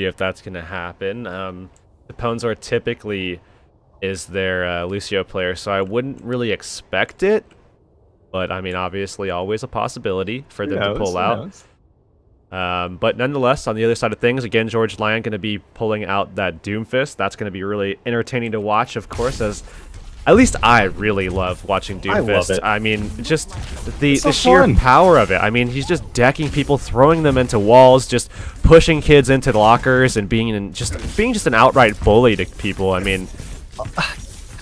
be if that's going to happen. The Ponzor typically is their Lucio player, so I wouldn't really expect it. But, I mean, obviously always a possibility for them to pull out. But nonetheless, on the other side of things, again, George Lyon going to be pulling out that Doomfist. That's going to be really entertaining to watch, of course, as at least I really love watching Doomfist. I love it. I mean, just the sheer power of it. I mean, he's just decking people, throwing them into walls, just pushing kids into lockers, and being just an outright bully to people. I mean,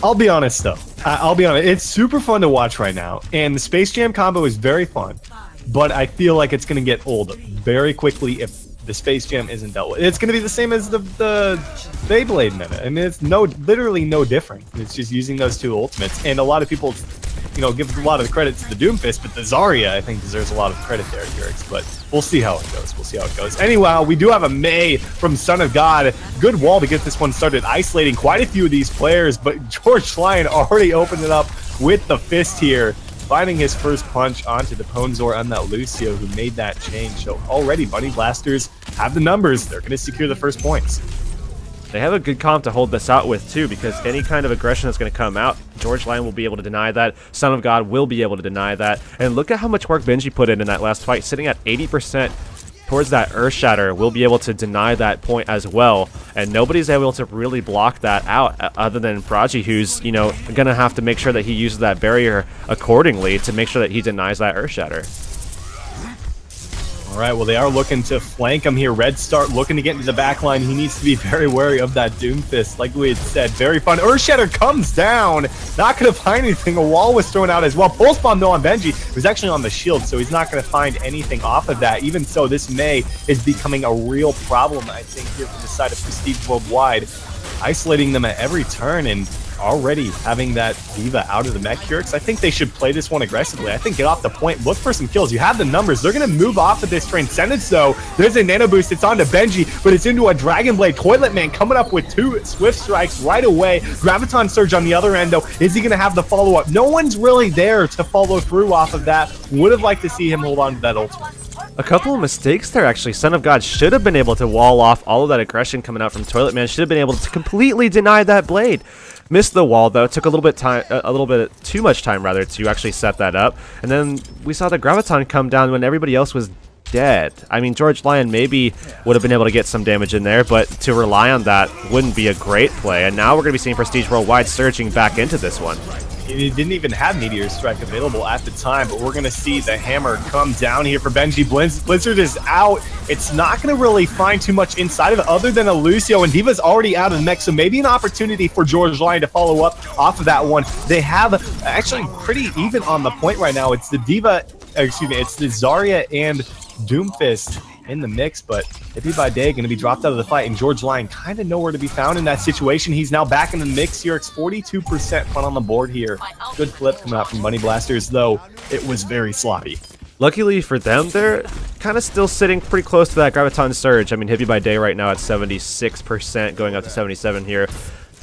I'll be honest though. I'll be honest. It's super fun to watch right now, and the Space Jam combo is very fun. But I feel like it's going to get old very quickly if the Space Jam isn't dealt with. It's going to be the same as the Beyblade meta. I mean, it's literally no different. It's just using those two ultimates. And a lot of people, give a lot of the credit to the Doomfist, but the Zarya, I think, deserves a lot of credit there, Jurix. But we'll see how it goes. Anyhow, we do have a Mei from Son of God. Good wall to get this one started, isolating quite a few of these players, but George Lyon already opened it up with the fist here, finding his first punch onto the Ponzor on that Lucio, who made that change. So already Bunny Blasters have the numbers. They're going to secure the first points. They have a good comp to hold this out with, too, because any kind of aggression that's going to come out, George Lyon will be able to deny that. Son of God will be able to deny that. And look at how much work Benji put in that last fight, sitting at 80% towards that Earth Shatter. Will be able to deny that point as well. And nobody's able to really block that out other than Praji, who's, going to have to make sure that he uses that barrier accordingly to make sure that he denies that Earth Shatter. All right, well, they are looking to flank him here. Red Start looking to get into the back line. He needs to be very wary of that Doomfist, like we had said. Very fun. Earthshatter comes down. Not going to find anything. A wall was thrown out as well. Pulse Bomb, though, on Benji. It was actually on the shield, so he's not going to find anything off of that. Even so, this Mei is becoming a real problem, I think, here from the side of Prestige Worldwide. Isolating them at every turn and already having that D.Va out of the mech here. I think they should play this one aggressively. I think get off the point, look for some kills. You have the numbers. They're going to move off of this Transcendence, though. There's a Nano Boost. It's onto Benji, but it's into a Dragon Blade. Toilet Man coming up with 2 Swift Strikes right away. Graviton Surge on the other end, though. Is he going to have the follow-up? No one's really there to follow through off of that. Would have liked to see him hold on to that ultimate. A couple of mistakes there, actually. Son of God should have been able to wall off all of that aggression coming out from Toilet Man. Should have been able to completely deny that blade. Missed the wall, though. Took a little bit too much time, rather, to actually set that up. And then we saw the Graviton come down when everybody else was dead. I mean, George Lyon maybe would have been able to get some damage in there, but to rely on that wouldn't be a great play. And now we're going to be seeing Prestige Worldwide surging back into this one. He didn't even have Meteor Strike available at the time, but we're going to see the hammer come down here for Benji. Blizzard is out. It's not going to really find too much inside of it other than a Lucio, and D.Va's already out of the mech, so maybe an opportunity for George Lyon to follow up off of that one. They have actually pretty even on the point right now. It's the D.Va, excuse me, it's the Zarya and Doomfist in the mix, but Hippie by Day going to be dropped out of the fight, and George Lyon kind of nowhere to be found in that situation. He's now back in the mix here. It's 42% fun on the board here. Good flip coming out from Bunny Blasters, though it was very sloppy. Luckily for them, they're kind of still sitting pretty close to that Graviton Surge. I mean, Hippie by Day right now at 76%, going up to 77 here.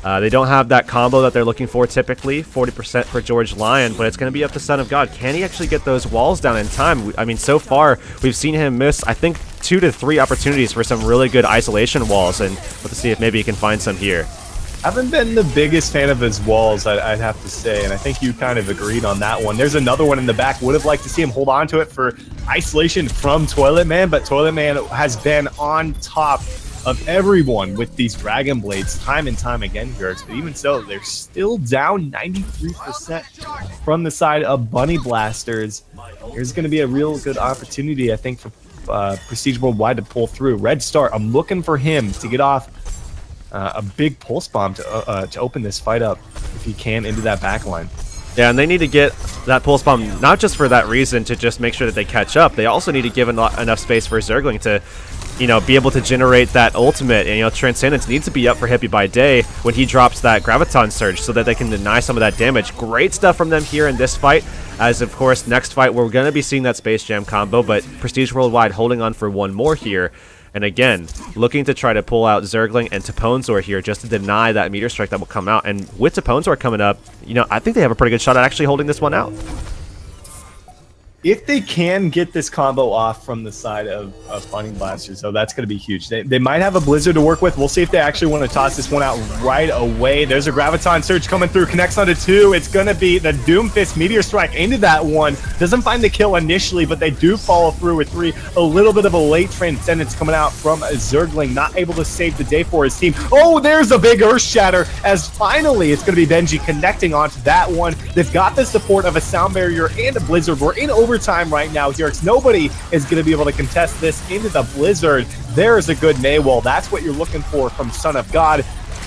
They don't have that combo that they're looking for typically, 40% for George Lyon, but it's going to be up to Son of God. Can he actually get those walls down in time? I mean, so far, we've seen him miss, I think, 2 to 3 opportunities for some really good isolation walls, and let's see if maybe he can find some here. Haven't been the biggest fan of his walls, I'd have to say, and I think you kind of agreed on that one. There's another one in the back. Would have liked to see him hold on to it for isolation from Toilet Man, but Toilet Man has been on top of everyone with these Dragon Blades time and time again, Gertz. But even so, they're still down 93% from the side of Bunny Blasters. There's going to be a real good opportunity, I think, for Prestige Worldwide to pull through. Red Star, I'm looking for him to get off a big Pulse Bomb to open this fight up, if he can, into that back line. Yeah, and they need to get that Pulse Bomb, not just for that reason, to just make sure that they catch up. They also need to give enough space for Zergling to, be able to generate that ultimate. And, Transcendence needs to be up for Hippie by Day when he drops that Graviton Surge so that they can deny some of that damage. Great stuff from them here in this fight. As, of course, next fight, we're going to be seeing that Space Jam combo, but Prestige Worldwide holding on for one more here. And again, looking to try to pull out Zergling and Taponzor here just to deny that Meteor Strike that will come out. And with Taponzor coming up, I think they have a pretty good shot at actually holding this one out. If they can get this combo off from the side of Bunny Blasters, so that's going to be huge. They might have a Blizzard to work with. We'll see if they actually want to toss this one out right away. There's a Graviton Surge coming through, connects onto 2. It's going to be the Doomfist Meteor Strike into that one. Doesn't find the kill initially, but they do follow through with 3. A little bit of a late Transcendence coming out from Zergling, not able to save the day for his team. Oh, there's a big Earth Shatter, as finally it's going to be Benji connecting onto that one. They've got the support of a Sound Barrier and a Blizzard. We're in overtime right now here. Nobody is going to be able to contest this into the Blizzard. There's a good Naywall. That's what you're looking for from Son of God,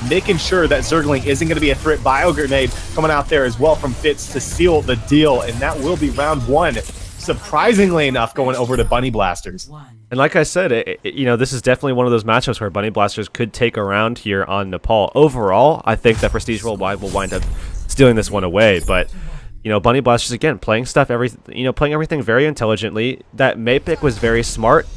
making sure that Zergling isn't going to be a threat. Bio Grenade coming out there as well from Fitz to seal the deal, and that will be round 1. Surprisingly enough, going over to Bunny Blasters. And like I said, you know, this is definitely one of those matchups where Bunny Blasters could take a round here on Nepal. Overall, I think that Prestige Worldwide will wind up stealing this one away, but you know, Bunny Blasters again playing everything very intelligently. That May pick was very smart.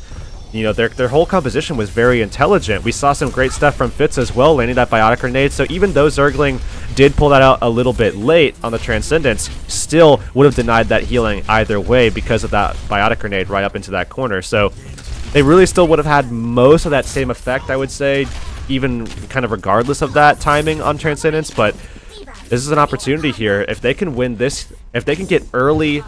You know, their whole composition was very intelligent. We saw some great stuff from Fitz as well, landing that Biotic Grenade. So even though Zergling did pull that out a little bit late on the Transcendence, still would have denied that healing either way because of that Biotic Grenade right up into that corner. So they really still would have had most of that same effect, I would say, even kind of regardless of that timing on Transcendence. But this is an opportunity here. If they can win this, if they can get early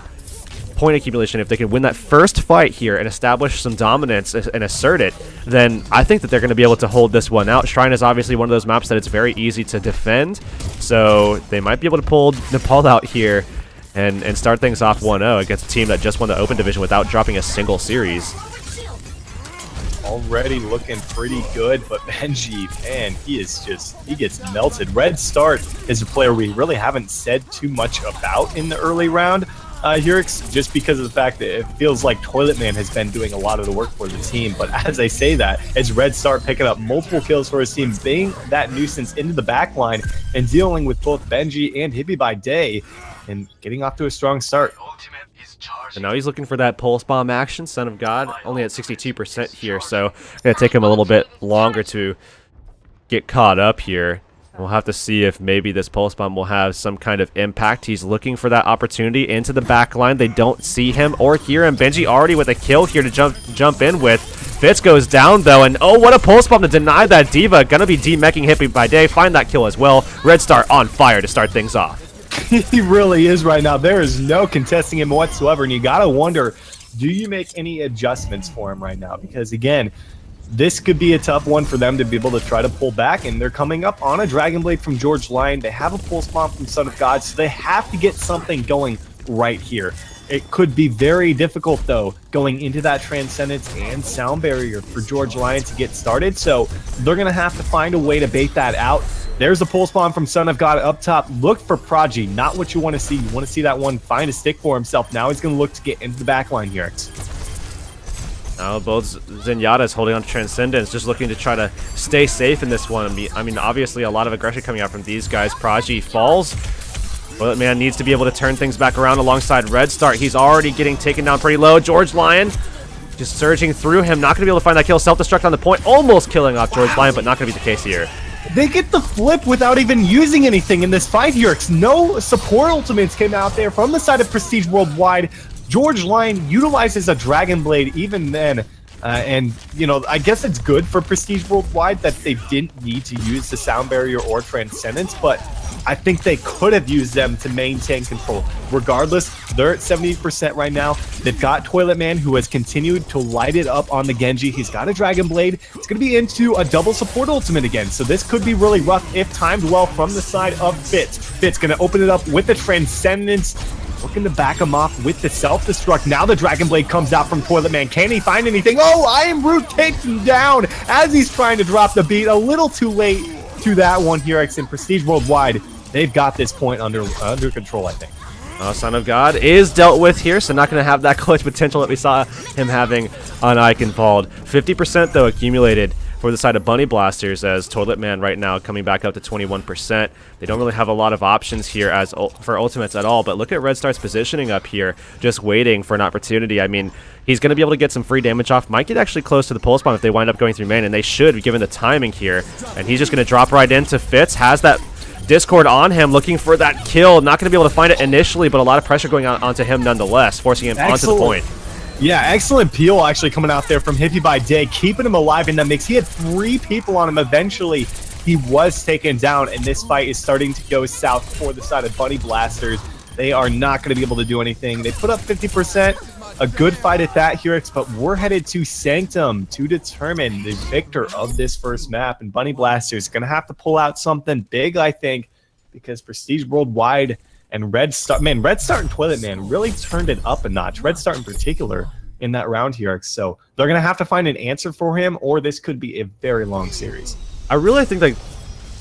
point accumulation, if they can win that first fight here and establish some dominance and assert it, then I think that they're going to be able to hold this one out. Shrine is obviously one of those maps that it's very easy to defend, so they might be able to pull Nepal out here and start things off 1-0 against a team that just won the Open Division without dropping a single series. Already looking pretty good, but Benji, man, he gets melted. Red Start is a player we really haven't said too much about in the early round here, just because of the fact that it feels like Toilet Man has been doing a lot of the work for the team. But as I say that, it's Red Start picking up multiple kills for his team, being that nuisance into the back line and dealing with both Benji and Hippie by day and getting off to a strong start. And now he's looking for that pulse bomb action. Son of God only at 62% here, so it's going to take him a little bit longer to get caught up here. We'll have to see if maybe this pulse bomb will have some kind of impact. He's looking for that opportunity into the back line. They don't see him or hear him. Benji already with a kill here to jump in with. Fitz goes down though, and oh, what a pulse bomb to deny that Diva. Gonna be demeching Hippie by day. Find that kill as well. Red Star on fire to start things off. He really is right now. There is no contesting him whatsoever, and you gotta wonder, do you make any adjustments for him right now? Because again, this could be a tough one for them to be able to try to pull back, and they're coming up on a Dragon Blade from George Lion. They have a pulse bomb from Son of God, so they have to get something going right here. It could be very difficult, though, going into that Transcendence and Sound Barrier for George Lion to get started, so they're going to have to find a way to bait that out. There's a pulse bomb from Son of God up top. Look for Prodigy, not what you want to see. You want to see that one find a stick for himself. Now he's going to look to get into the back line here. Now both Zenyatta's holding on to Transcendence, just looking to try to stay safe in this one. I mean, obviously a lot of aggression coming out from these guys. Prodigy falls. Bullet Man needs to be able to turn things back around alongside Red Start. He's already getting taken down pretty low. George Lion just surging through him. Not going to be able to find that kill. Self-destruct on the point. Almost killing off George Lion, but not going to be the case here. They get the flip without even using anything in this fight here. No support ultimates came out there from the side of Prestige Worldwide. George Lion utilizes a Dragon Blade even then. And, you know, I guess it's good for Prestige Worldwide that they didn't need to use the Sound Barrier or Transcendence, but I think they could have used them to maintain control. Regardless, they're at 70% right now. They've got Toilet Man, who has continued to light it up on the Genji. He's got a Dragon Blade. It's going to be into a double support ultimate again, so this could be really rough if timed well from the side of Fitz. Fitz going to open it up with the Transcendence, looking to back him off with the self-destruct. Now the Dragon Blade comes out from Toilet Man. Can he find anything? Oh, Iron Brute takes him down as he's trying to drop the beat. A little too late to that one here, in Prestige Worldwide. They've got this point under control, I think. Son of God is dealt with here, so not going to have that clutch potential that we saw him having on Eichenwald. 50% though accumulated for the side of Bunny Blasters, as Toilet Man right now coming back up to 21%. They don't really have a lot of options here for ultimates at all, but look at Red Star's positioning up here, just waiting for an opportunity. I mean, he's going to be able to get some free damage off. Might get actually close to the pulse bomb if they wind up going through main, and they should, given the timing here. And he's just going to drop right into Fitz, has that Discord on him, looking for that kill. Not going to be able to find it initially, but a lot of pressure going on onto him nonetheless, forcing him onto the point. Yeah, excellent peel actually coming out there from Hippie by Day, keeping him alive in the mix. He had 3 people on him eventually. He was taken down, and this fight is starting to go south for the side of Bunny Blasters. They are not going to be able to do anything. They put up 50%. A good fight at that, Hurix, but we're headed to Sanctum to determine the victor of this first map. And Bunny Blasters going to have to pull out something big, I think, because Prestige Worldwide and Red Star and Toilet Man really turned it up a notch. Red Star in particular in that round, Hurix. So they're going to have to find an answer for him, or this could be a very long series. I really think that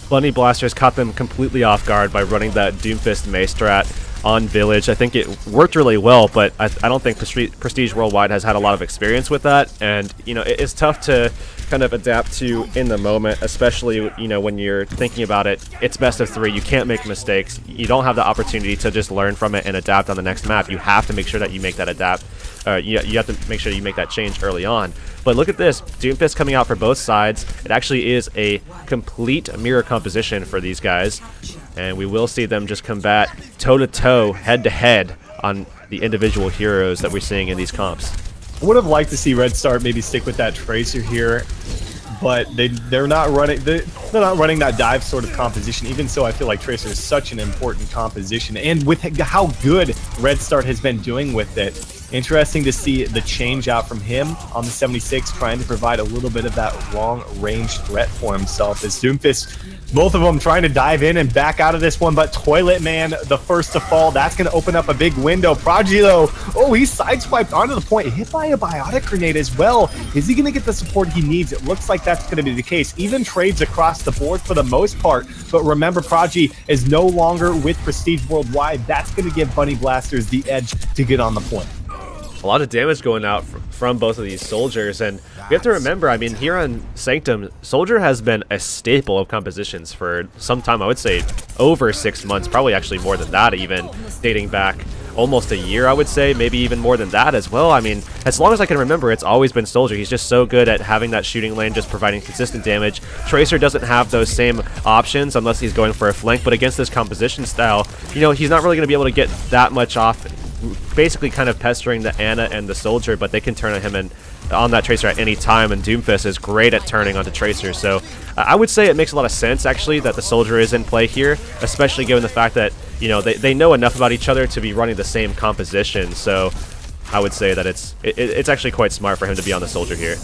Bunny Blasters caught them completely off guard by running that Doomfist Mace strat on Village. I think it worked really well, but I don't think Prestige Worldwide has had a lot of experience with that, and you know, it's tough to kind of adapt to in the moment, especially when you're thinking about it. It's best of 3. You can't make mistakes. You don't have the opportunity to just learn from it and adapt on the next map. You have to make sure that you make that adapt. You have to make sure you make that change early on. But look at this, Doomfist coming out for both sides. It actually is a complete mirror composition for these guys, and we will see them just combat toe-to-toe, head-to-head on the individual heroes that we're seeing in these comps. I would have liked to see Red Star maybe stick with that Tracer here, but they're not running that dive sort of composition. Even so, I feel like Tracer is such an important composition, and with how good Red Star has been doing with it, interesting to see the change out from him on the 76, trying to provide a little bit of that long-range threat for himself. As Doomfist, both of them trying to dive in and back out of this one, but Toilet Man, the first to fall, that's going to open up a big window. Prodigy, though, oh, he's sideswiped onto the point, hit by a biotic grenade as well. Is he going to get the support he needs? It looks like that's going to be the case. Even trades across the board for the most part, but remember, Prodigy is no longer with Prestige Worldwide. That's going to give Bunny Blasters the edge to get on the point. A lot of damage going out from both of these soldiers, and we have to remember, I mean, here on Sanctum, Soldier has been a staple of compositions for some time. I would say over 6 months, probably actually more than that, even dating back almost a year, I would say, maybe even more than that as well. I mean, as long as I can remember, it's always been Soldier. He's just so good at having that shooting lane, just providing consistent damage. Tracer doesn't have those same options unless he's going for a flank, but against this composition style, he's not really going to be able to get that much off, basically kind of pestering the Ana and the Soldier, but they can turn on him and on that Tracer at any time, and Doomfist is great at turning onto Tracer. So I would say it makes a lot of sense, actually, that the Soldier is in play here, especially given the fact that, they know enough about each other to be running the same composition. So I would say that it's actually quite smart for him to be on the Soldier here.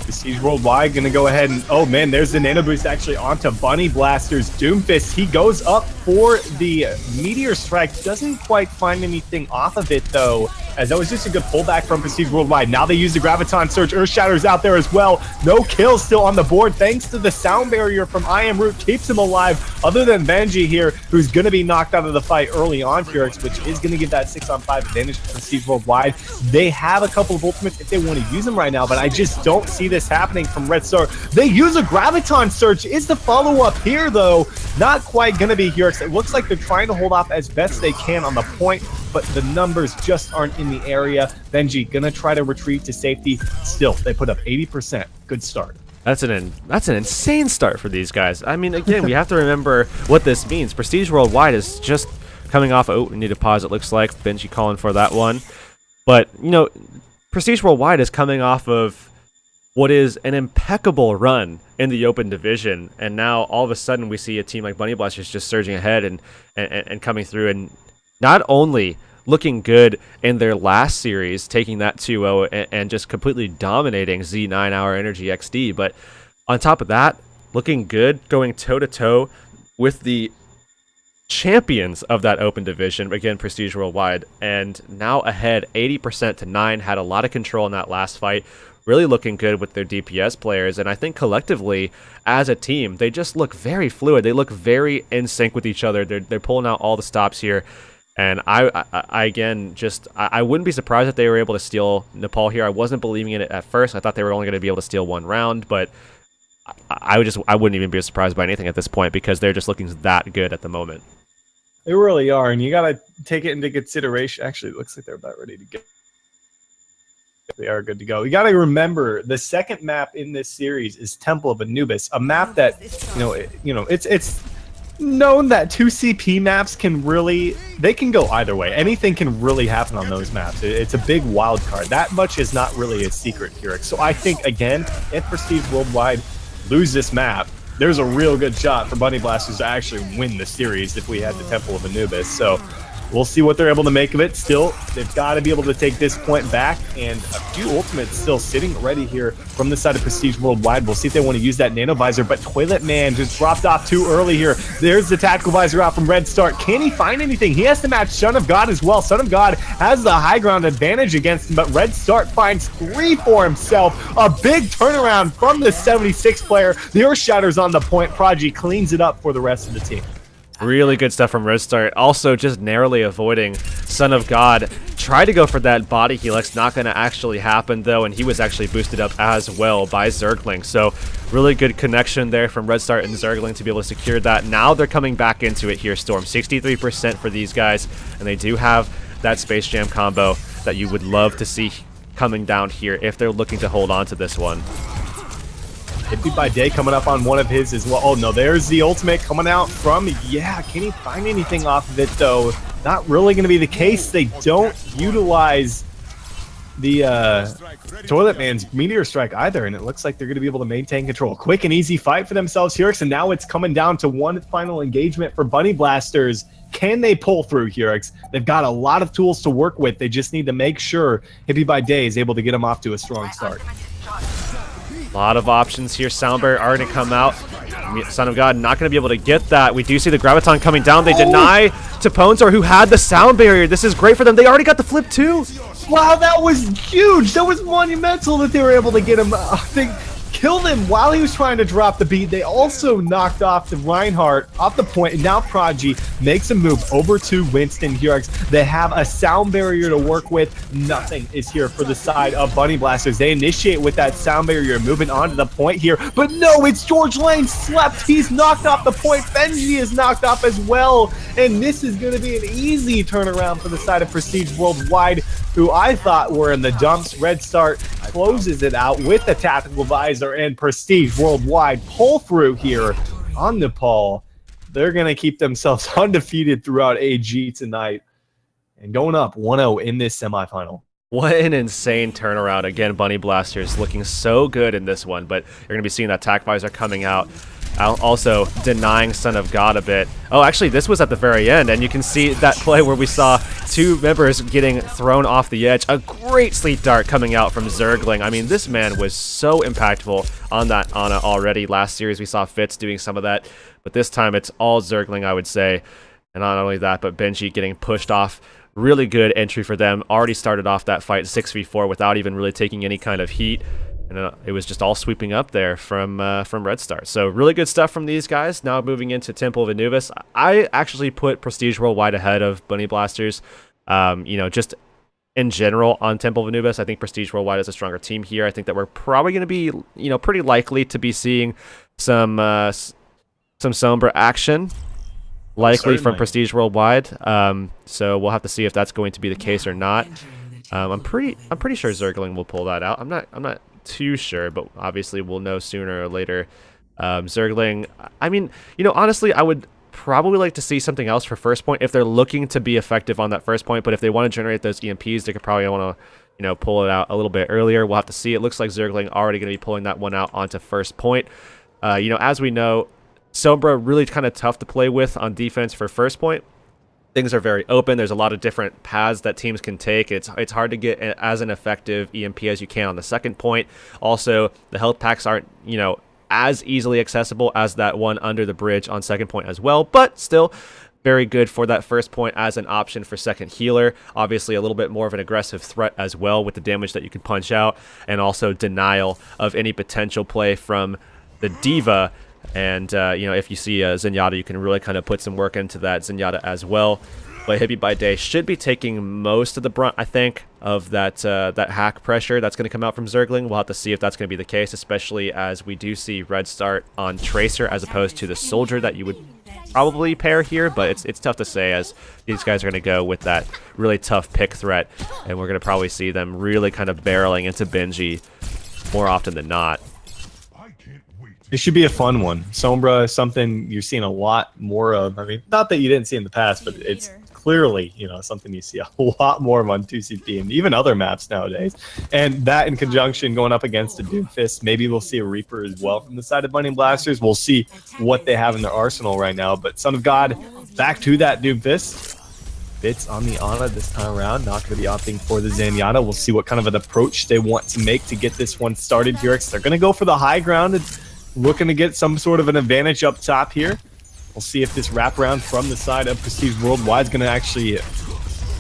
Prestige Worldwide going to go ahead and, oh man, there's the Nano Boost actually onto Bunny Blasters. Doomfist, he goes up for the Meteor Strike, doesn't quite find anything off of it though, as that was just a good pullback from Prestige Worldwide. Now they use the Graviton Surge. Earthshatter's out there as well. No kills still on the board thanks to the sound barrier from I Am Root, keeps him alive, other than Benji here, who's going to be knocked out of the fight early on, Furix, which is going to give that 6-on-5 advantage to Prestige Worldwide. They have a couple of ultimates if they want to use them right now, but I just don't see this happening from Red Star. They use a Graviton Surge. Is the follow-up here, though? Not quite going to be here. It looks like they're trying to hold off as best they can on the point, but the numbers just aren't in the area. Benji going to try to retreat to safety. Still, they put up 80%. Good start. That's an insane start for these guys. I mean, again, we have to remember what this means. Prestige Worldwide is just coming off. Oh, we need to pause, it looks like. Benji calling for that one. But, Prestige Worldwide is coming off of what is an impeccable run in the open division, and now all of a sudden we see a team like Bunny Blasters just surging ahead and coming through, and not only looking good in their last series, taking that 2-0 and just completely dominating Z9 Hour Energy XD, but on top of that, looking good, going toe-to-toe with the champions of that open division, again, Prestige Worldwide, and now ahead 80% to 9, had a lot of control in that last fight, really looking good with their DPS players, and I think collectively, as a team, they just look very fluid. They look very in sync with each other. They're pulling out all the stops here, and I again, I wouldn't be surprised if they were able to steal Nepal here. I wasn't believing in it at first. I thought they were only going to be able to steal one round, but I wouldn't even be surprised by anything at this point because they're just looking that good at the moment. They really are, and you got to take it into consideration. Actually, it looks like they're about ready to go. They are good to go. You got to remember the second map in this series is Temple of Anubis, a map that it's known that 2 CP maps can really, they can go either way. Anything can really happen on those maps. It's a big wild card. That much is not really a secret here. So I think, again, if Prestige Worldwide lose this map, there's a real good shot for Bunny Blasters to actually win the series if we had the Temple of Anubis. So we'll see what they're able to make of it. Still, they've got to be able to take this point back, and a few ultimates still sitting ready here from the side of Prestige Worldwide. We'll see if they want to use that Nano Visor, but Toilet Man just dropped off too early here. There's the Tactical Visor out from Red Start. Can he find anything? He has to match Son of God as well. Son of God has the high ground advantage against him, but Red Start finds 3 for himself. A big turnaround from the 76 player. The Earth Shatter's on the point. Prodigy cleans it up for the rest of the team. Really good stuff from Red Start. Also, just narrowly avoiding Son of God. Tried to go for that body helix. Not going to actually happen, though, and he was actually boosted up as well by Zergling. So, really good connection there from Red Start and Zergling to be able to secure that. Now they're coming back into it here, Storm. 63% for these guys, and they do have that Space Jam combo that you would love to see coming down here if they're looking to hold on to this one. Hippie by Day coming up on one of his as well. Oh no, there's the ultimate coming out from, yeah, can he find anything off of it though? Not really going to be the case. They don't utilize the Toilet Man's Meteor Strike either, and it looks like they're going to be able to maintain control. Quick and easy fight for themselves here, and now it's coming down to one final engagement for Bunny Blasters. Can they pull through here? They've got a lot of tools to work with. They just need to make sure Hippie by Day is able to get them off to a strong start. A lot of options here. Soundbarrier already come out. Son of God not going to be able to get that. We do see the Graviton coming down. They deny to Ponzor, who had the sound barrier. This is great for them. They already got the flip too. Wow, that was huge. That was monumental that they were able to get him. They killed him while he was trying to drop the beat. They also knocked off the Reinhardt off the point, and now Prodigy makes a move over to Winston here. They have a sound barrier to work with. Nothing is here for the side of Bunny Blasters. They initiate with that sound barrier, moving on to the point here, but no, it's George Lane slept. He's knocked off the point. Benji is knocked off as well, and this is going to be an easy turnaround for the side of Prestige Worldwide, who I thought were in the dumps. Red Start closes it out with the Tactical Visor, and Prestige Worldwide pull through here on Nepal. They're going to keep themselves undefeated throughout AG tonight and going up 1-0 in this semifinal. What an insane turnaround. Again, Bunny Blasters looking so good in this one, but you're going to be seeing that Tac Visor coming out. Also denying Son of God a bit. Oh, actually, this was at the very end, and you can see that play where we saw 2 members getting thrown off the edge. A great sleep dart coming out from Zergling. I mean, this man was so impactful on that Ana already. Last series, we saw Fitz doing some of that, but this time it's all Zergling, I would say. And not only that, but Benji getting pushed off. Really good entry for them. Already started off that fight 6v4 without even really taking any kind of heat. And it was just all sweeping up there from Red Star. So really good stuff from these guys. Now moving into Temple of Anubis. I actually put Prestige Worldwide ahead of Bunny Blasters. You know, just in general on Temple of Anubis, I think Prestige Worldwide is a stronger team here. I think that we're probably going to be, you know, pretty likely to be seeing some Sombra action. Likely from Prestige Worldwide. So we'll have to see if that's going to be the case or not. I'm pretty sure Zergling will pull that out. I'm not too sure, but obviously we'll know sooner or later. Zergling, I mean, you know, honestly, I would probably like to see something else for first point if they're looking to be effective on that first point, but if they want to generate those EMPs, they could probably want to, you know, pull it out a little bit earlier. We'll have to see. It looks like Zergling already going to be pulling that one out onto first point. You know, as we know, Sombra really kind of tough to play with on defense for first point. Things are very open. There's a lot of different paths that teams can take. It's hard to get as an effective EMP as you can on the second point. Also, the health packs aren't, you know, as easily accessible as that one under the bridge on second point as well, but still very good for that first point as an option for second healer. Obviously, a little bit more of an aggressive threat as well with the damage that you can punch out, and also denial of any potential play from the Diva. And, you know, if you see Zenyatta, you can really kind of put some work into that Zenyatta as well. But Hippie by Day should be taking most of the brunt, I think, of that that hack pressure that's going to come out from Zergling. We'll have to see if that's going to be the case, especially as we do see Red Start on Tracer as opposed to the Soldier that you would probably pair here. But it's tough to say, as these guys are going to go with that really tough pick threat. And we're going to probably see them really kind of barreling into Benji more often than not. It should be a fun one. Sombra, something you're seeing a lot more of. I mean, not that you didn't see in the past, but it's clearly, something you see a lot more of on 2CP and even other maps nowadays. And that in conjunction going up against a Doomfist, maybe we'll see a Reaper as well from the side of Bunny Blasters. We'll see what they have in their arsenal right now. But Son of God, back to that Doomfist. Bits on the Ana this time around, not going to be opting for the Zenyatta. We'll see what kind of an approach they want to make to get this one started here. They're going to go for the high ground and looking to get some sort of an advantage up top here. We'll see if this wraparound from the side of Prestige Worldwide is going to actually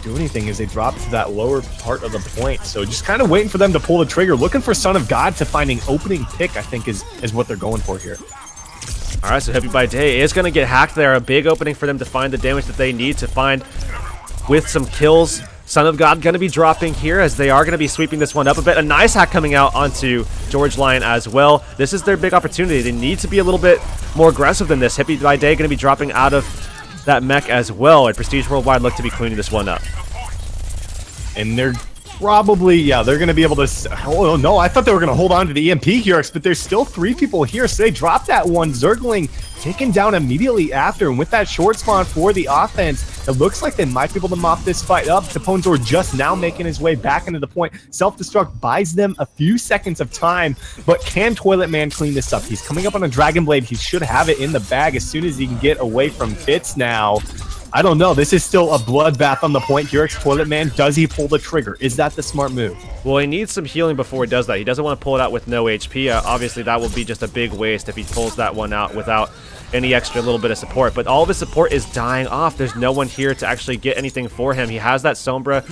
do anything as they drop to that lower part of the point. So just kind of waiting for them to pull the trigger, looking for Son of God to find an opening pick, I think is what they're going for here. All right, so Happy by Day is going to get hacked there. A big opening for them to find the damage that they need to find with some kills. Son of God going to be dropping here as they are going to be sweeping this one up a bit. A nice hack coming out onto George Lion as well. This is their big opportunity. They need to be a little bit more aggressive than this. Happy by Day going to be dropping out of that mech as well. And Prestige Worldwide look to be cleaning this one up. And they're probably, they're going to be able to... Oh, no, I thought they were going to hold on to the EMP here, but there's still 3 people here, so they dropped that one. Zergling taken down immediately after, and with that short spawn for the offense, it looks like they might be able to mop this fight up. Taponzor just now making his way back into the point. Self-destruct buys them a few seconds of time, but can Toilet Man clean this up? He's coming up on a Dragon Blade. He should have it in the bag as soon as he can get away from Fitz now. I don't know. This is still a bloodbath on the point. Yurik's Toilet Man, does he pull the trigger? Is that the smart move? Well, he needs some healing before he does that. He doesn't want to pull it out with no HP. Obviously, that will be just a big waste if he pulls that one out without any extra little bit of support. But all of his support is dying off. There's no one here to actually get anything for him. He has that Sombra,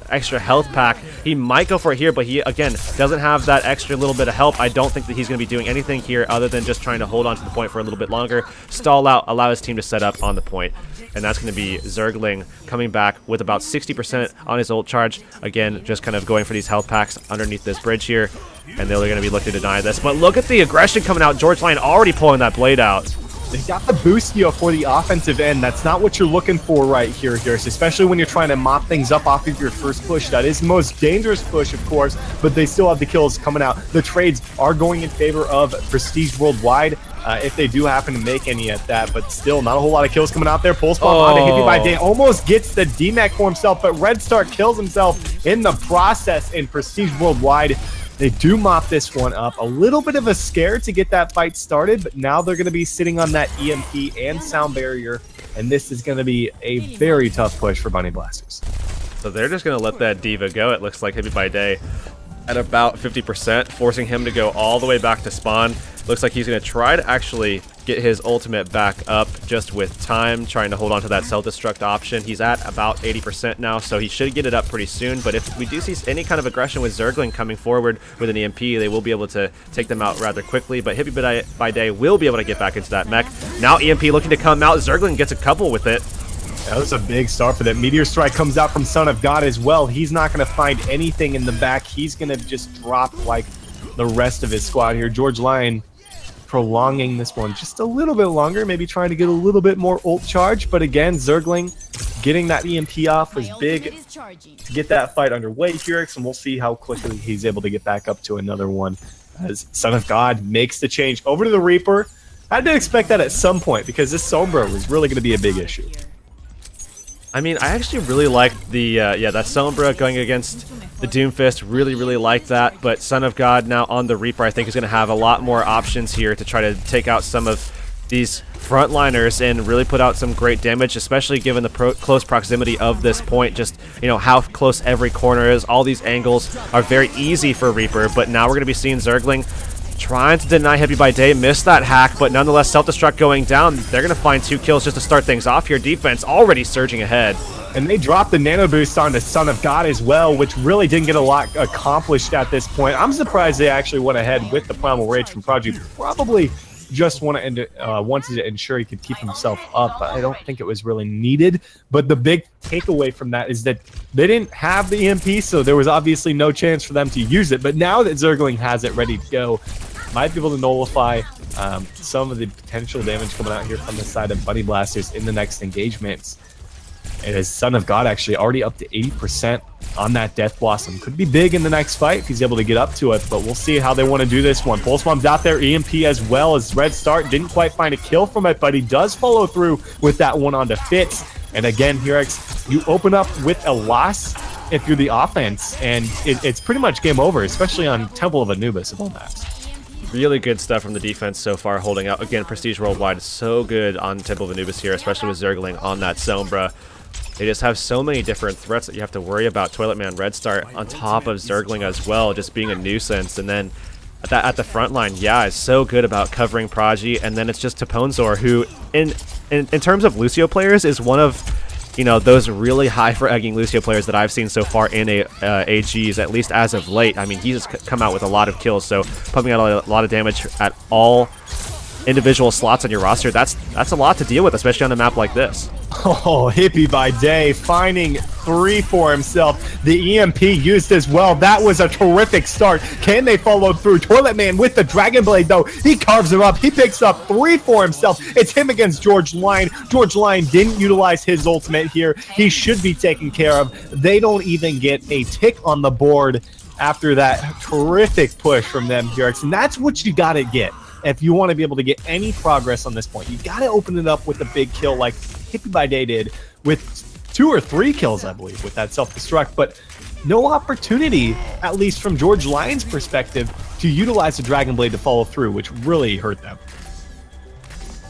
extra health pack. He might go for it here, but he, again, doesn't have that extra little bit of help. I don't think that he's going to be doing anything here other than just trying to hold on to the point for a little bit longer, stall out, allow his team to set up on the point. And that's going to be Zergling coming back with about 60% on his ult charge. Again, just kind of going for these health packs underneath this bridge here. And they're going to be looking to deny this. But look at the aggression coming out. George Lion already pulling that blade out. They got the boost for the offensive end. That's not what you're looking for right here, Garrus, especially when you're trying to mop things up off of your first push. That is the most dangerous push, of course, but they still have the kills coming out. The trades are going in favor of Prestige Worldwide, if they do happen to make any at that, but still not a whole lot of kills coming out there. Pull spawn onto Hippie by Day, almost gets the DMAC for himself, but Red Star kills himself in the process in Prestige Worldwide. They do mop this one up. A little bit of a scare to get that fight started, but now they're going to be sitting on that EMP and sound barrier, and this is going to be a very tough push for Bunny Blasters. So they're just going to let that Diva go, it looks like, Hippie by Day at about 50%, forcing him to go all the way back to spawn. Looks like he's going to try to actually get his ultimate back up just with time, trying to hold on to that self-destruct option. He's at about 80% now, so he should get it up pretty soon. But if we do see any kind of aggression with Zergling coming forward with an EMP, they will be able to take them out rather quickly. But Hippie by Day will be able to get back into that mech. Now EMP looking to come out. Zergling gets a couple with it. That was a big start for that. Meteor Strike comes out from Son of God as well. He's not going to find anything in the back. He's going to just drop like the rest of his squad here. George Lion prolonging this one just a little bit longer, maybe trying to get a little bit more ult charge. But again, Zergling getting that EMP off was big to get that fight underway here, and we'll see how quickly he's able to get back up to another one as Son of God makes the change over to the Reaper. I did expect that at some point because this Sombra was really going to be a big issue. I mean, I actually really like the, that Sombra going against the Doomfist. Really, really like that. But Son of God now on the Reaper, I think, is going to have a lot more options here to try to take out some of these frontliners and really put out some great damage, especially given the close proximity of this point. Just, how close every corner is. All these angles are very easy for Reaper, but now we're going to be seeing Zergling trying to deny Happy by Day, missed that hack, but nonetheless self-destruct going down. They're going to find 2 kills just to start things off here. Defense already surging ahead. And they dropped the nano boost onto Son of God as well, which really didn't get a lot accomplished at this point. I'm surprised they actually went ahead with the Primal Rage from Prodigy. Probably just wanted to ensure he could keep himself up. I don't think it was really needed. But the big takeaway from that is that they didn't have the EMP, so there was obviously no chance for them to use it. But now that Zergling has it ready to go, might be able to nullify some of the potential damage coming out here from the side of Bunny Blasters in the next engagements. And his Son of God actually already up to 80% on that Death Blossom. Could be big in the next fight if he's able to get up to it, but we'll see how they want to do this one. Pulse Bomb's out there, EMP as well as Red Start. Didn't quite find a kill from it, but he does follow through with that one onto Fitz. And again, Hurex, you open up with a loss if you're the offense, and it's pretty much game over, especially on Temple of Anubis of all maps. Really good stuff from the defense so far, holding out. Again, Prestige Worldwide is so good on Temple of Anubis here, especially with Zergling on that Sombra. They just have so many different threats that you have to worry about. Toilet Man, Red Start on top of Zergling as well, just being a nuisance. And then at the front line, yeah, is so good about covering Prodigy. And then it's just Taponzor, who in terms of Lucio players is one of, you know, those really high for egging Lucio players that I've seen so far in AGs, at least as of late. I mean, he's come out with a lot of kills, so pumping out a lot of damage at all individual slots on your roster, that's a lot to deal with, especially on a map like this. Oh, Hippie by Day finding 3 for himself. The EMP used as well. That was a terrific start. Can they follow through? Toilet Man with the Dragon Blade, though. He carves him up. He picks up 3 for himself. It's him against George Line. George Line didn't utilize his ultimate here. He should be taken care of. They don't even get a tick on the board after that terrific push from them, Hurex. And that's what you got to get. If you want to be able to get any progress on this point, you got to open it up with a big kill like Hippie by Day did with 2 or 3 kills, I believe, with that self-destruct. But no opportunity, at least from George Lyon's perspective, to utilize the Dragon Blade to follow through, which really hurt them.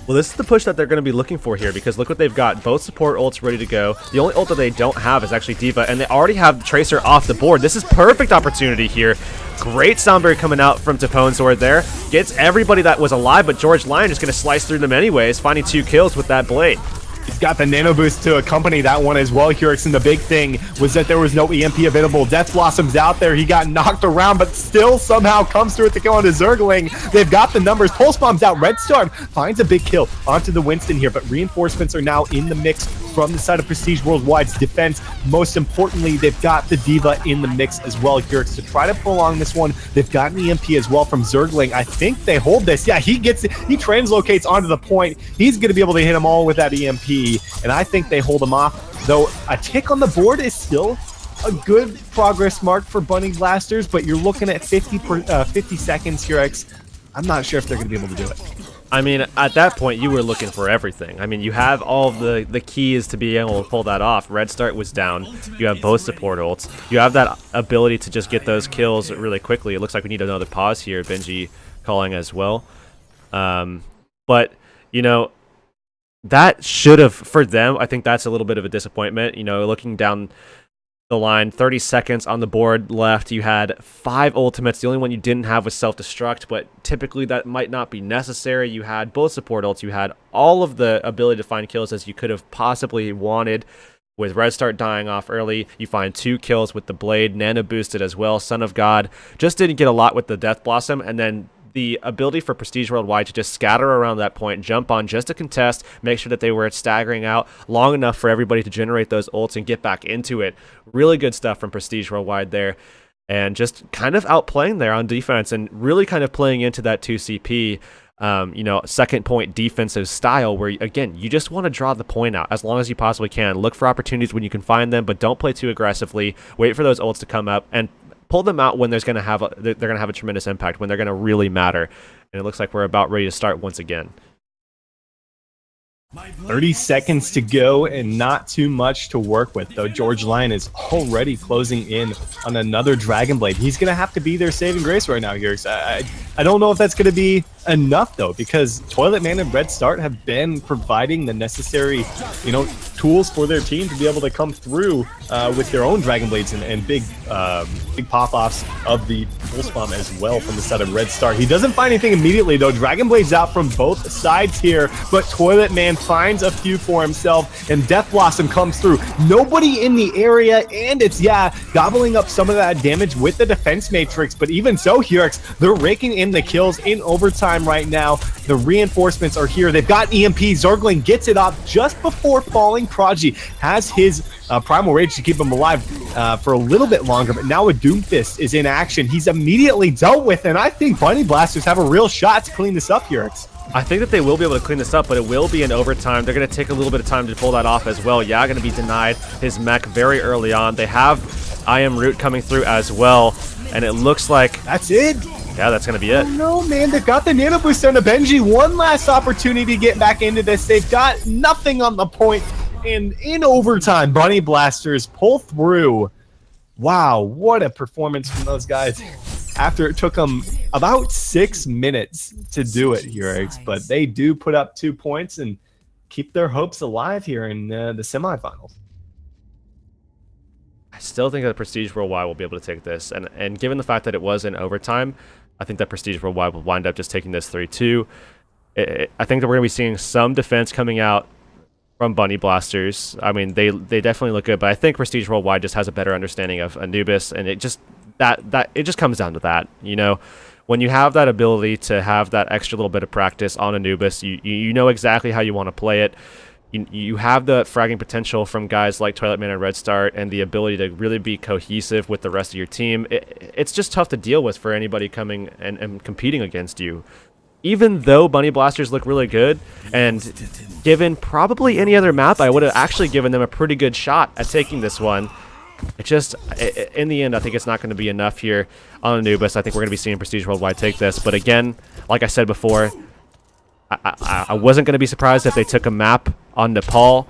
Well, this is the push that they're going to be looking for here, because look what they've got. Both support ults ready to go. The only ult that they don't have is actually D.Va, and they already have Tracer off the board. This is perfect opportunity here. Great Soundbird coming out from Taponzor there. Gets everybody that was alive, but George Lyon is going to slice through them anyways, finding 2 kills with that blade. He's got the nano boost to accompany that one as well, Hurex, and the big thing was that there was no EMP available. Death Blossom's out there. He got knocked around, but still somehow comes through with the kill onto Zergling. They've got the numbers. Pulse Bomb's out. Red Star finds a big kill onto the Winston here, but reinforcements are now in the mix from the side of Prestige Worldwide's defense. Most importantly, they've got the D.Va in the mix as well, Hurex, to try to prolong this one. They've got an EMP as well from Zergling. I think they hold this. Yeah, he gets it. He translocates onto the point. He's going to be able to hit them all with that EMP, and I think they hold him off, though a tick on the board is still a good progress mark for Bunny Blasters, but you're looking at 50 seconds, Hurex. I'm not sure if they're going to be able to do it. I mean, at that point, you were looking for everything. I mean, you have all of the keys to be able to pull that off. Red Start was down. You have both support ults. You have that ability to just get those kills really quickly. It looks like we need another pause here. Benji calling as well. But, you know, that should have, for them, I think that's a little bit of a disappointment. You know, looking down the line, 30 seconds on the board left. You had 5 ultimates. The only one you didn't have was self-destruct, but typically that might not be necessary. You had both support ults. You had all of the ability to find kills as you could have possibly wanted. With Red Start dying off early, you find 2 kills with the Blade, Nano boosted as well. Son of God just didn't get a lot with the Death Blossom, and then the ability for Prestige Worldwide to just scatter around that point, jump on just to contest, make sure that they were staggering out long enough for everybody to generate those ults and get back into it. Really good stuff from Prestige Worldwide there. And just kind of outplaying there on defense and really kind of playing into that 2CP, you know, second point defensive style where, again, you just want to draw the point out as long as you possibly can. Look for opportunities when you can find them, but don't play too aggressively. Wait for those ults to come up and pull them out when they're going to have a tremendous impact, when they're going to really matter. And it looks like we're about ready to start once again. 30 seconds to go and not too much to work with, though. George Lyon is already closing in on another Dragon Blade. He's going to have to be their saving grace right now here. I don't know if that's going to be enough, though, because Toilet Man and Red Start have been providing the necessary, you know, tools for their team to be able to come through with their own Dragon Blades and big pop-offs of the Pulse Bomb as well from the side of Red Start. He doesn't find anything immediately, though. Dragon Blades out from both sides here, but Toilet Man finds a few for himself, and Death Blossom comes through. Nobody in the area, and it's, yeah, gobbling up some of that damage with the defense matrix, but even so, Hurex, they're raking in the kills in overtime right now. The reinforcements are here. They've got EMP. Zergling gets it off just before falling. Prodigy has his Primal Rage to keep him alive for a little bit longer, but now a Doomfist is in action. He's immediately dealt with, and I think Bunny Blasters have a real shot to clean this up, Hurex. I think that they will be able to clean this up, but it will be in overtime. They're going to take a little bit of time to pull that off as well. Yeah, going to be denied his mech very early on. They have I Am Root coming through as well, and it looks like That's it. yeah, that's gonna be it. No, man, they've got the Nano Boost on the Benji. One last opportunity to get back into this. They've got nothing on the point, and in overtime, Bunny Blasters pull through. Wow, what a performance from those guys. After it took them about 6 minutes to do it here, but they do put up 2 points and keep their hopes alive here in the semifinals. I still think that Prestige Worldwide will be able to take this, and given the fact that it was in overtime, I think that Prestige Worldwide will wind up just taking this 3-2. I think that we're going to be seeing some defense coming out from Bunny Blasters. I mean, they definitely look good, but I think Prestige Worldwide just has a better understanding of Anubis, and it just it just comes down to that. You know, when you have that ability to have that extra little bit of practice on Anubis, you know exactly how you want to play it. You have the fragging potential from guys like Toilet Man and Red Start, and the ability to really be cohesive with the rest of your team. It's just tough to deal with for anybody coming and competing against you. Even though Bunny Blasters look really good, and given probably any other map, I would have actually given them a pretty good shot at taking this one. It just, in the end, I think it's not going to be enough here on Anubis. I think we're going to be seeing Prestige Worldwide take this. But again, like I said before, I wasn't going to be surprised if they took a map on Nepal.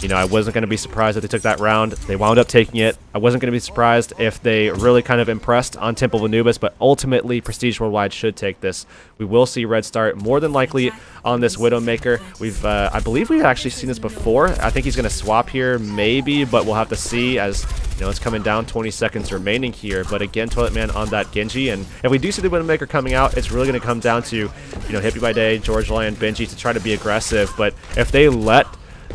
You know, I wasn't going to be surprised if they took that round. They wound up taking it. I wasn't going to be surprised if they really kind of impressed on Temple of Anubis, but ultimately Prestige Worldwide should take this. We will see Red Start more than likely on this Widowmaker. I believe we've actually seen this before. I think he's going to swap here, maybe, but we'll have to see, as you know, it's coming down, 20 seconds remaining here. But again, Toilet Man on that Genji, and if we do see the Widowmaker coming out, it's really going to come down to, you know, Hippie by Day, George Lion, Benji to try to be aggressive. But if they let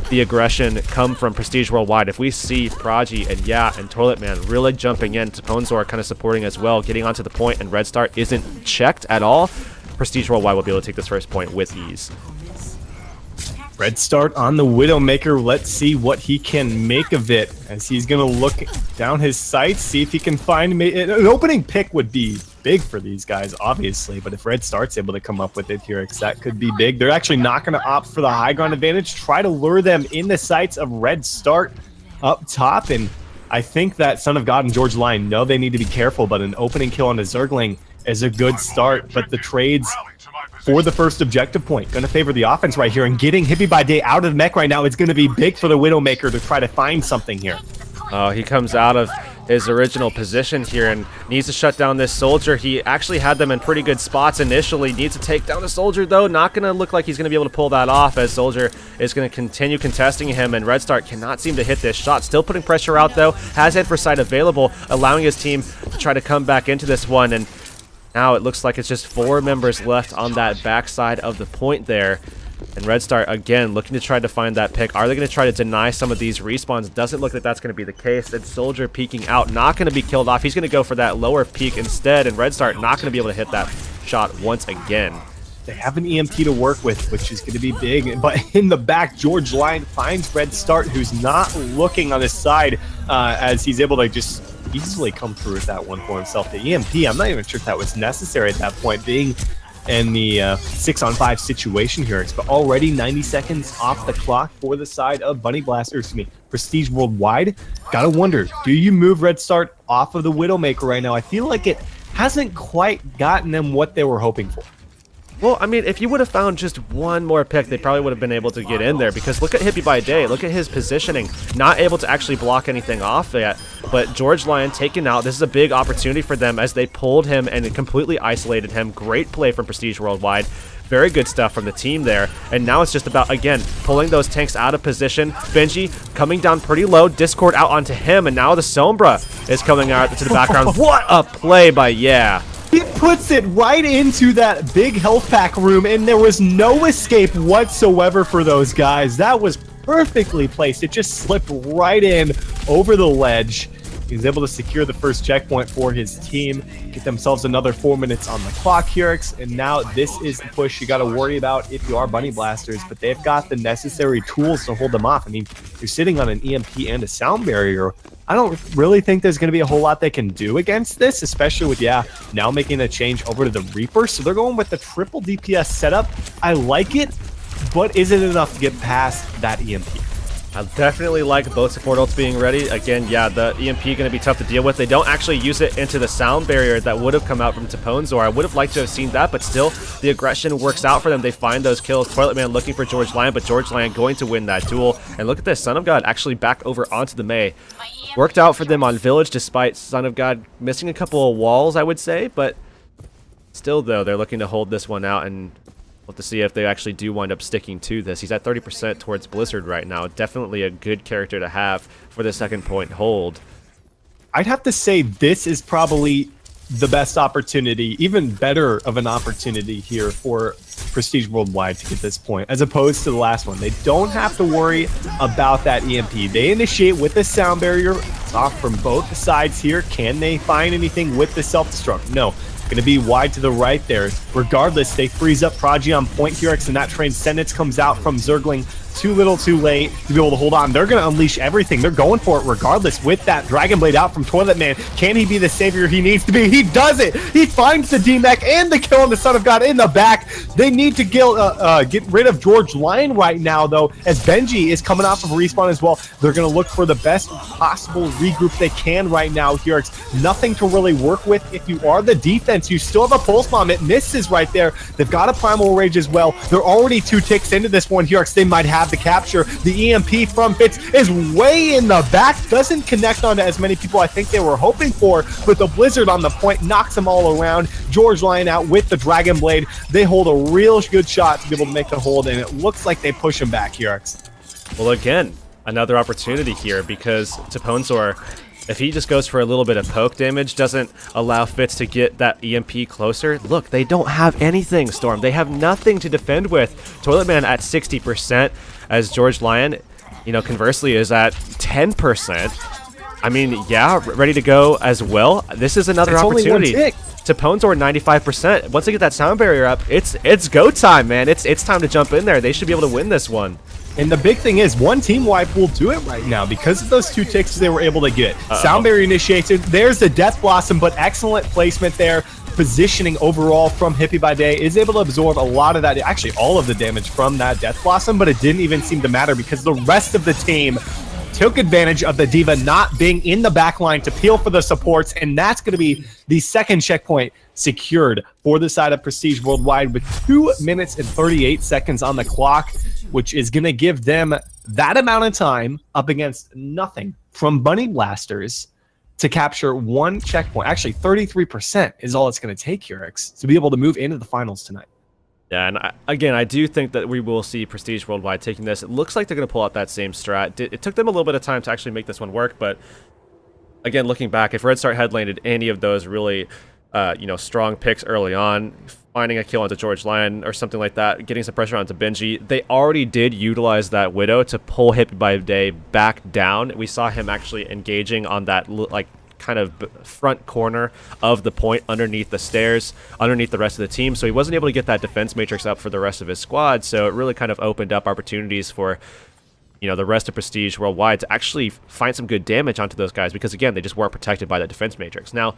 the aggression come from Prestige Worldwide, if we see Prodigy and and Toilet Man really jumping in, Ponzor kind of supporting as well, getting onto the point, and Red Star isn't checked at all, Prestige Worldwide will be able to take this first point with ease. Red Start on the Widowmaker. Let's see what he can make of it, as he's going to look down his sights, see if he can find an opening pick. Would be big for these guys, obviously, but if Red Start's able to come up with it here, that could be big. They're actually not going to opt for the high ground advantage, try to lure them in the sights of Red Start up top, and I think that Son of God and George Lion know they need to be careful, but an opening kill on a Zergling is a good start. But the trades for the first objective point going to favor the offense right here, and getting Hippie by Day out of the mech right now is going to be big for the Widowmaker to try to find something here. He comes out of his original position here and needs to shut down this Soldier. He actually had them in pretty good spots initially. Needs to take down the Soldier, though. Not going to look like he's going to be able to pull that off, as Soldier is going to continue contesting him, and Red Start cannot seem to hit this shot. Still putting pressure out, though. Has Head for Sight available, allowing his team to try to come back into this one, and now it looks like it's just 4 members left on that backside of the point there. And Red Star, again, looking to try to find that pick. Are they going to try to deny some of these respawns? Doesn't look like that's going to be the case. And Soldier peeking out, not going to be killed off. He's going to go for that lower peak instead. And Red Star not going to be able to hit that shot once again. They have an EMP to work with, which is going to be big. But in the back, George Lion finds Red Start, who's not looking on his side, as he's able to just easily come through with that one for himself. The EMP, I'm not even sure if that was necessary at that point, being in the 6-on-5 situation here. But already 90 seconds off the clock for the side of Bunny Blasters. Excuse me, Prestige Worldwide. Gotta wonder, do you move Red Start off of the Widowmaker right now? I feel like it hasn't quite gotten them what they were hoping for. Well, I mean, if you would have found just one more pick, they probably would have been able to get in there, because look at Hippie by Day. Look at his positioning. Not able to actually block anything off yet, but George Lion taken out. This is a big opportunity for them as they pulled him and completely isolated him. Great play from Prestige Worldwide. Very good stuff from the team there. And now it's just about, again, pulling those tanks out of position. Benji coming down pretty low. Discord out onto him, and now the Sombra is coming out to the background. What a play by He puts it right into that big health pack room, and there was no escape whatsoever for those guys. That was perfectly placed. It just slipped right in over the ledge. He was able to secure the first checkpoint for his team, get themselves another 4 minutes on the clock here, and now this is the push you got to worry about if you are Bunny Blasters, but they've got the necessary tools to hold them off. I mean, you're sitting on an EMP and a sound barrier. I don't really think there's going to be a whole lot they can do against this, especially with, now making a change over to the Reaper. So they're going with the triple DPS setup. I like it, but is it enough to get past that EMP? I definitely like both support ults being ready. Again, yeah, the EMP going to be tough to deal with. They don't actually use it into the sound barrier that would have come out from Taponzor. I would have liked to have seen that, but still, the aggression works out for them. They find those kills. Toilet Man looking for George Lion, but George Lion going to win that duel. And look at this, Son of God actually back over onto the Mei. Worked out for them on Village, despite Son of God missing a couple of walls, I would say, but still, though, they're looking to hold this one out, and we'll have to see if they actually do wind up sticking to this. He's at 30% towards Blizzard right now. Definitely a good character to have for the second point hold. I'd have to say this is probably the best opportunity, even better of an opportunity here for Prestige Worldwide to get this point, as opposed to the last one. They don't have to worry about that EMP. They initiate with the sound barrier. It's off from both sides here. Can they find anything with the self-destruct? No. Going to be wide to the right there. Regardless, they freeze up Prodigy on point here, and that Transcendence comes out from Zergling too little too late to be able to hold on. They're going to unleash everything. They're going for it regardless with that Dragon Blade out from Toilet Man. Can he be the savior he needs to be? He does it! He finds the D-Mech and the kill on the Son of God in the back. They need to get rid of George Lion right now, though, as Benji is coming off of respawn as well. They're going to look for the best possible regroup they can right now here. It's nothing to really work with. If you are the defense, you still have a Pulse Bomb. It misses right there. They've got a Primal Rage as well. They're already 2 ticks into this one here. They might have the capture. The EMP from Fitz is way in the back. Doesn't connect onto as many people I think they were hoping for, but the Blizzard on the point knocks them all around. George Lion out with the Dragon Blade. They hold a real good shot to be able to make the hold, and it looks like they push him back here. Well, again, another opportunity here, because Taponzor, if he just goes for a little bit of poke damage, doesn't allow Fitz to get that EMP closer. Look, they don't have anything, Storm. They have nothing to defend with. Toilet Man at 60%, as George Lion, you know, conversely is at 10%. I mean, yeah, ready to go as well. This is another opportunity. Taponzor 95%. Once they get that sound barrier up, it's go time, man. It's time to jump in there. They should be able to win this one. And the big thing is, one team wipe will do it right now because of those 2 ticks they were able to get. Sound barrier initiated. There's the Death Blossom, but excellent placement there. Positioning overall from Hippie by Day is able to absorb a lot of that, actually all of the damage from that Death Blossom, but it didn't even seem to matter because the rest of the team took advantage of the D.Va not being in the back line to peel for the supports, and that's going to be the second checkpoint secured for the side of Prestige Worldwide with 2 minutes and 38 seconds on the clock, which is going to give them that amount of time up against nothing from Bunny Blasters to capture 1 checkpoint. Actually, 33% is all it's going to take here, to be able to move into the finals tonight. Yeah, and again, I do think that we will see Prestige Worldwide taking this. It looks like they're going to pull out that same strat. It took them a little bit of time to actually make this one work, but again, looking back, if Red Star headlanded any of those really strong picks early on, finding a kill onto George Lion or something like that, getting some pressure onto Benji, they already did utilize that Widow to pull Hippie by Day back down. We saw him actually engaging on that kind of front corner of the point underneath the stairs, underneath the rest of the team, so he wasn't able to get that defense matrix up for the rest of his squad, so it really kind of opened up opportunities for the rest of Prestige Worldwide to actually find some good damage onto those guys, because again, they just weren't protected by that defense matrix. Now,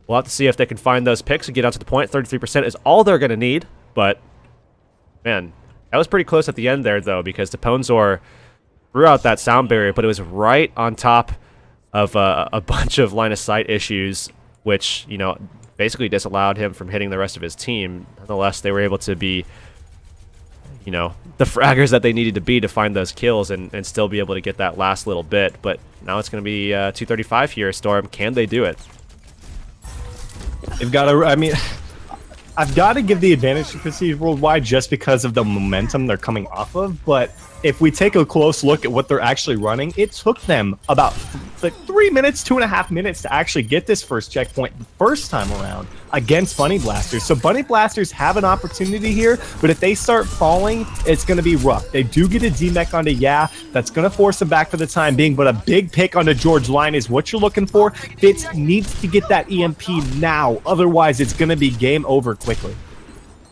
we'll have to see if they can find those picks and get onto the point. 33% is all they're going to need, but man, that was pretty close at the end there, though, because Taponzor threw out that sound barrier, but it was right on top of a bunch of line of sight issues, which, basically disallowed him from hitting the rest of his team. Nonetheless, they were able to be, the fraggers that they needed to be to find those kills and still be able to get that last little bit. But now it's going to be 235 here, Storm. Can they do it? They've got to, I've got to give the advantage to Prestige Worldwide just because of the momentum they're coming off of, but if we take a close look at what they're actually running, it took them about 3 minutes, 2.5 minutes to actually get this first checkpoint the first time around against Bunny Blasters. So Bunny Blasters have an opportunity here, but if they start falling, it's going to be rough. They do get a D-Mech onto Yeah. That's going to force them back for the time being, but a big pick onto George Lion is what you're looking for. Fitz needs to get that EMP now. Otherwise, it's going to be game over quickly.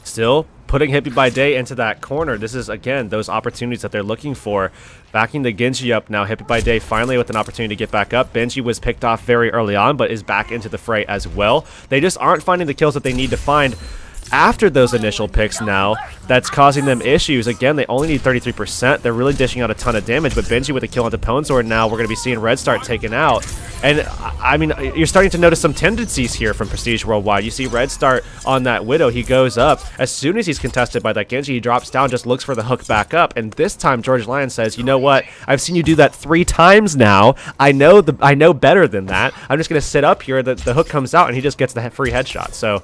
Still putting Hippie by Day into that corner. This is, again, those opportunities that they're looking for. Backing the Genji up now. Hippie by Day finally with an opportunity to get back up. Benji was picked off very early on, but is back into the fray as well. They just aren't finding the kills that they need to find. after those initial picks now that's causing them issues. Again, they only need 33%. They're really dishing out a ton of damage, but Benji with a kill onto Ponzor now, we're going to be seeing Red Start taken out. And, I mean, you're starting to notice some tendencies here from Prestige Worldwide. You see Red Start on that Widow. He goes up. As soon as he's contested by that Genji, he drops down, just looks for the hook back up. And this time, George Lyon says, you know what? I've seen you do that 3 times now. I know better than that. I'm just going to sit up here. The hook comes out, and he just gets the free headshot. So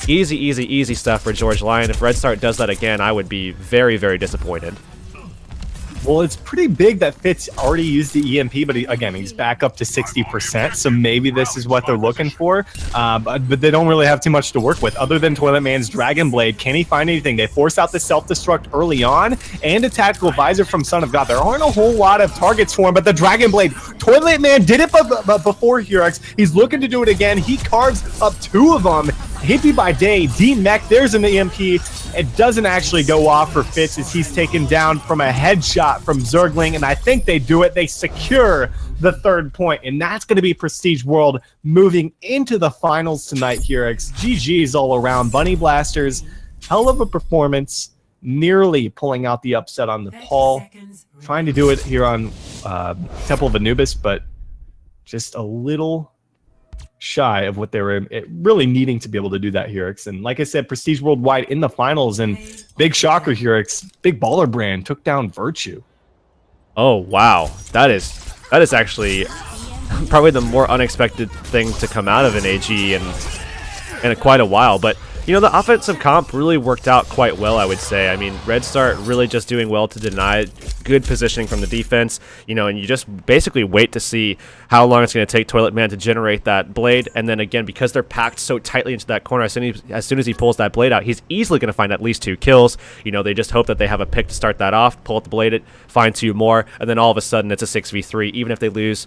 easy stuff for George Lyon. If Red Start does that again, I would be very, very disappointed. Well, it's pretty big that Fitz already used the EMP, but again, he's back up to 60%, so maybe this is what they're looking for. But they don't really have too much to work with other than Toilet Man's Dragon Blade. Can he find anything? They force out the self-destruct early on and a tactical visor from Son of God. There aren't a whole lot of targets for him, but the Dragon Blade, Toilet Man did it before Hurex. He's looking to do it again. He carves up 2 of them. Hippie by day, D-Mech, there's an EMP. It doesn't actually go off for Fitz as he's taken down from a headshot from Zergling, and I think they do it. They secure the 3rd point, and that's going to be Prestige World moving into the finals tonight, Hurex. GG's all around. Bunny Blasters, hell of a performance, nearly pulling out the upset on the Paul. Trying to do it here on Temple of Anubis, but just a little shy of what they were really needing to be able to do that, Hurex. And like I said, Prestige Worldwide in the finals, and big shocker, Hurex, big baller brand took down Virtue. Oh wow, that is actually probably the more unexpected thing to come out of an AG in quite a while. But you know, the offensive comp really worked out quite well, I would say. I mean, Red Start really just doing well to deny, good positioning from the defense, you know, and you just basically wait to see how long it's going to take Toilet Man to generate that blade. And then again, because they're packed so tightly into that corner, as soon as he pulls that blade out, he's easily going to find at least 2 kills. You know, they just hope that they have a pick to start that off, pull out the blade, find 2 more, and then all of a sudden it's a 6v3, even if they lose